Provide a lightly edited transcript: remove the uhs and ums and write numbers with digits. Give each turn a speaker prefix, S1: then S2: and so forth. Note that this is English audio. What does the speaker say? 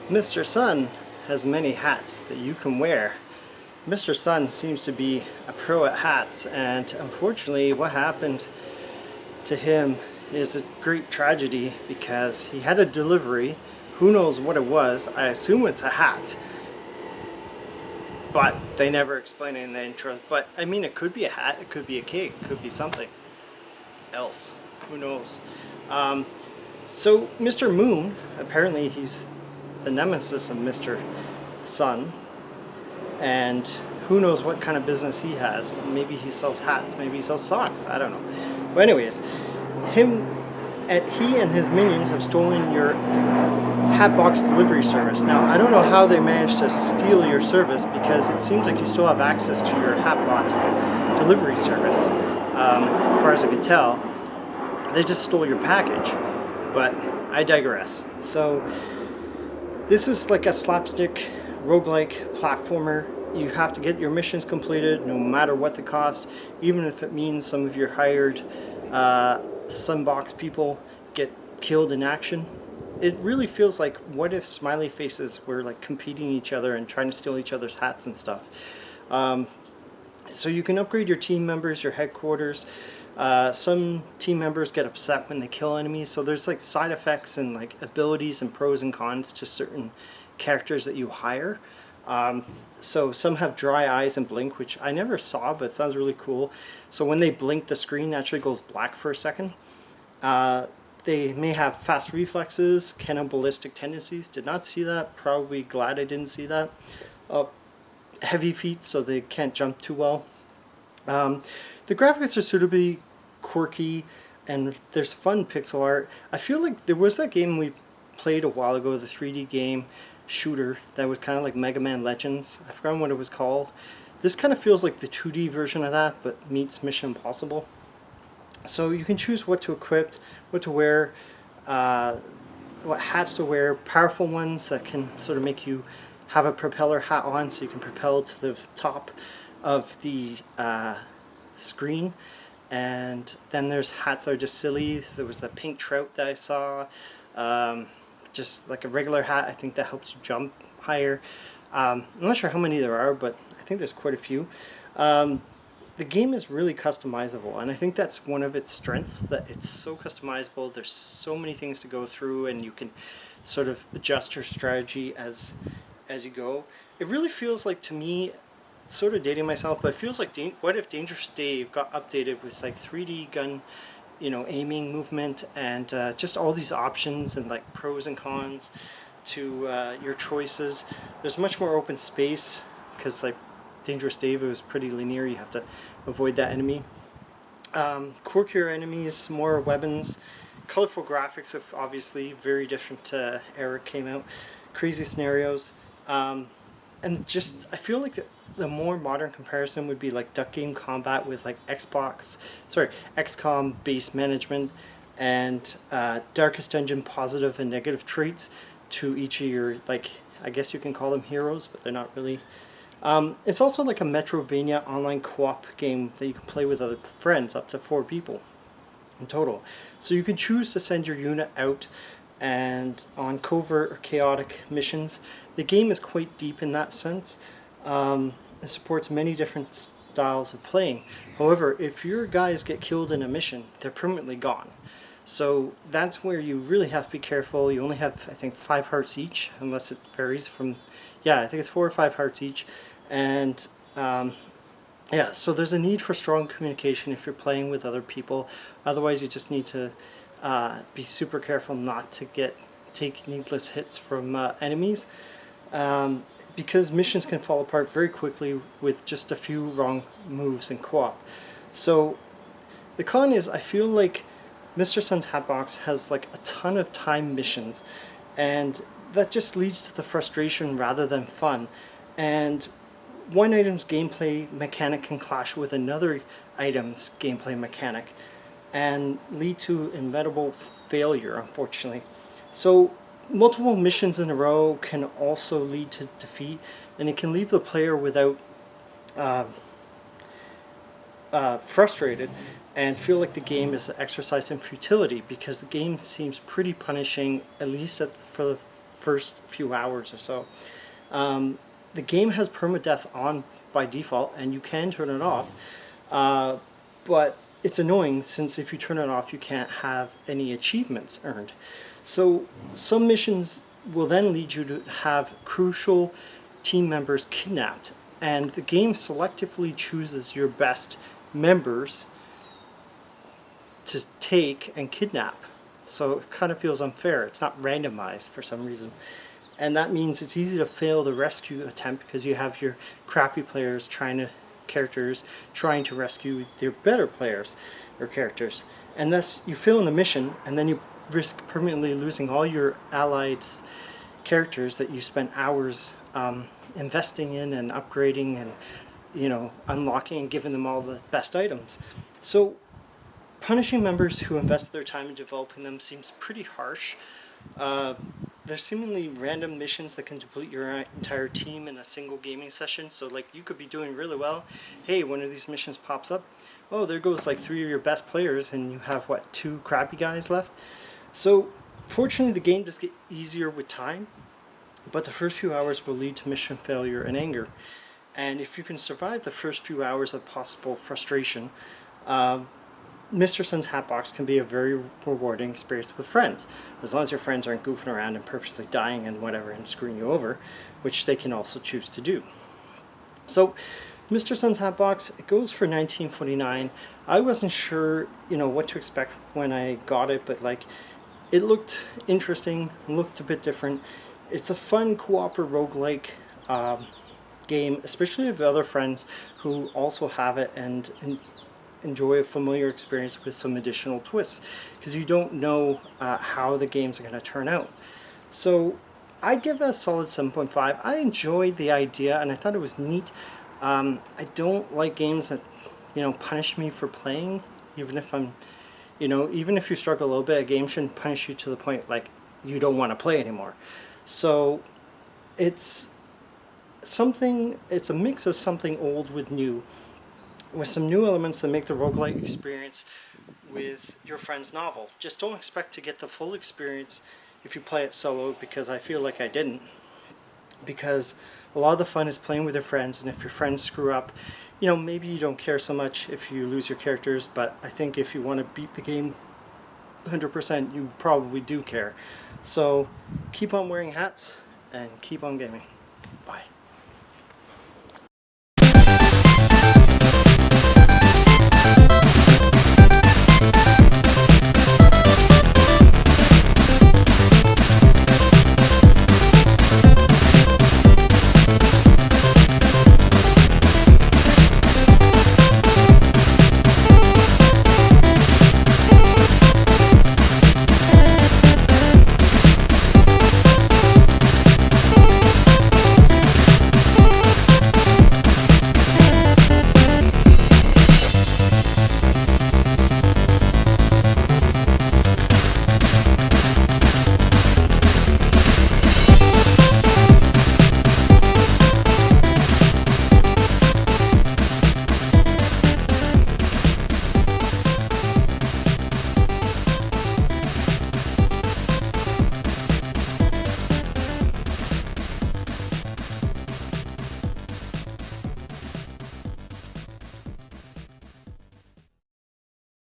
S1: Mr. Sun has many hats that you can wear. Mr. Sun seems to be a pro at hats, and unfortunately what happened to him is a great tragedy because he had a delivery. Who knows what it was? I assume it's a hat, but they never explain it in the intro. But I mean, it could be a hat, it could be a cake, it could be something else. Who knows? So Mr. Moon, apparently he's the nemesis of Mr. Sun, and who knows what kind of business he has. Maybe he sells hats, maybe he sells socks, I don't know. But anyways, he and his minions have stolen your Hatbox delivery service. Now, I don't know how they managed to steal your service because it seems like you still have access to your Hatbox delivery service. As far as I could tell, they just stole your package. But I digress. So this is like a slapstick roguelike platformer. You have to get your missions completed no matter what the cost, even if it means some of your hired Sunbox people get killed in action. It really feels like what if smiley faces were like competing each other and trying to steal each other's hats and stuff. So you can upgrade your team members, your headquarters. Some team members get upset when they kill enemies, so there's like side effects and like abilities and pros and cons to certain characters that you hire. So some have dry eyes and blink, which I never saw, but it sounds really cool. So when they blink, the screen actually goes black for a second. They may have fast reflexes, cannibalistic tendencies. Did not see that. Probably glad I didn't see that. Heavy feet, so they can't jump too well. The graphics are suitably quirky, and there's fun pixel art. I feel like there was that game we played a while ago, the 3D game shooter that was kind of like Mega Man Legends. I forgot what it was called. This kind of feels like the 2D version of that, but meets Mission Impossible. So you can choose what to equip, what to wear, what hats to wear, powerful ones that can sort of make you have a propeller hat on so you can propel to the top of the screen. And then there's hats that are just silly. There was the pink trout that I saw, just like a regular hat. I think that helps you jump higher. I'm not sure how many there are, but I think there's quite a few. The game is really customizable, and I think that's one of its strengths, that it's so customizable. There's so many things to go through, and you can sort of adjust your strategy as you go. It really feels like, to me, sort of dating myself, but it feels like what if Dangerous Dave got updated with like 3D gun, aiming movement, and just all these options and like pros and cons to your choices. There's much more open space because like Dangerous Dave, it was pretty linear. You have to avoid that enemy. Quirkier enemies, more weapons, colorful graphics of obviously very different era came out, crazy scenarios, and just I feel like the more modern comparison would be like Duck Game Combat with like XCOM base management and Darkest Dungeon positive and negative traits to each of your, like, I guess you can call them heroes, but they're not really. It's also like a Metrovania online co-op game that you can play with other friends, up to 4 people in total. So you can choose to send your unit out and on covert or chaotic missions. The game is quite deep in that sense. It supports many different styles of playing. However, if your guys get killed in a mission, they're permanently gone. So that's where you really have to be careful. You only have, I think, 5 hearts each, unless it varies from, yeah, I think it's 4 or 5 hearts each. And yeah, so there's a need for strong communication if you're playing with other people. Otherwise, you just need to be super careful not to take needless hits from enemies. Because missions can fall apart very quickly with just a few wrong moves in co-op. So the con is, I feel like Mr. Sun's Hatbox has like a ton of time missions, and that just leads to the frustration rather than fun. And one item's gameplay mechanic can clash with another item's gameplay mechanic and lead to inevitable failure, unfortunately. So multiple missions in a row can also lead to defeat, and it can leave the player without frustrated and feel like the game is an exercise in futility, because the game seems pretty punishing, at least for the first few hours or so. The game has permadeath on by default, and you can turn it off, but it's annoying since if you turn it off, you can't have any achievements earned. So some missions will then lead you to have crucial team members kidnapped, and the game selectively chooses your best members to take and kidnap. So it kind of feels unfair. It's not randomized for some reason. And that means it's easy to fail the rescue attempt because you have your crappy players characters trying to rescue their better players or characters. And thus you fail in the mission, and then you risk permanently losing all your allied characters that you spent hours investing in and upgrading and, you know, unlocking and giving them all the best items. So punishing members who invest their time in developing them seems pretty harsh. There's seemingly random missions that can deplete your entire team in a single gaming session. So like you could be doing really well. Hey, one of these missions pops up. Oh, there goes like 3 of your best players, and you have what, 2 crappy guys left? So fortunately the game does get easier with time, but the first few hours will lead to mission failure and anger. And if you can survive the first few hours of possible frustration, Mr. Sun's Hatbox can be a very rewarding experience with friends, as long as your friends aren't goofing around and purposely dying and whatever and screwing you over, which they can also choose to do. So Mr. Sun's Hatbox, it goes for $19.49. I wasn't sure, you know, what to expect when I got it, but like it looked interesting, looked a bit different. It's a fun co-op roguelike game, especially with other friends who also have it and enjoy a familiar experience with some additional twists, because you don't know how the games are going to turn out. So I'd give it a solid 7.5. I enjoyed the idea and I thought it was neat. I don't like games that, you know, punish me for playing, even if I'm, you know, even if you struggle a little bit, a game shouldn't punish you to the point like you don't want to play anymore. So it's a mix of something old with new, with some new elements that make the roguelike experience with your friends novel. Just don't expect to get the full experience if you play it solo, because I feel like I didn't. Because a lot of the fun is playing with your friends, and if your friends screw up, you know, maybe you don't care so much if you lose your characters, but I think if you want to beat the game 100%, you probably do care. So keep on wearing hats and keep on gaming. Bye.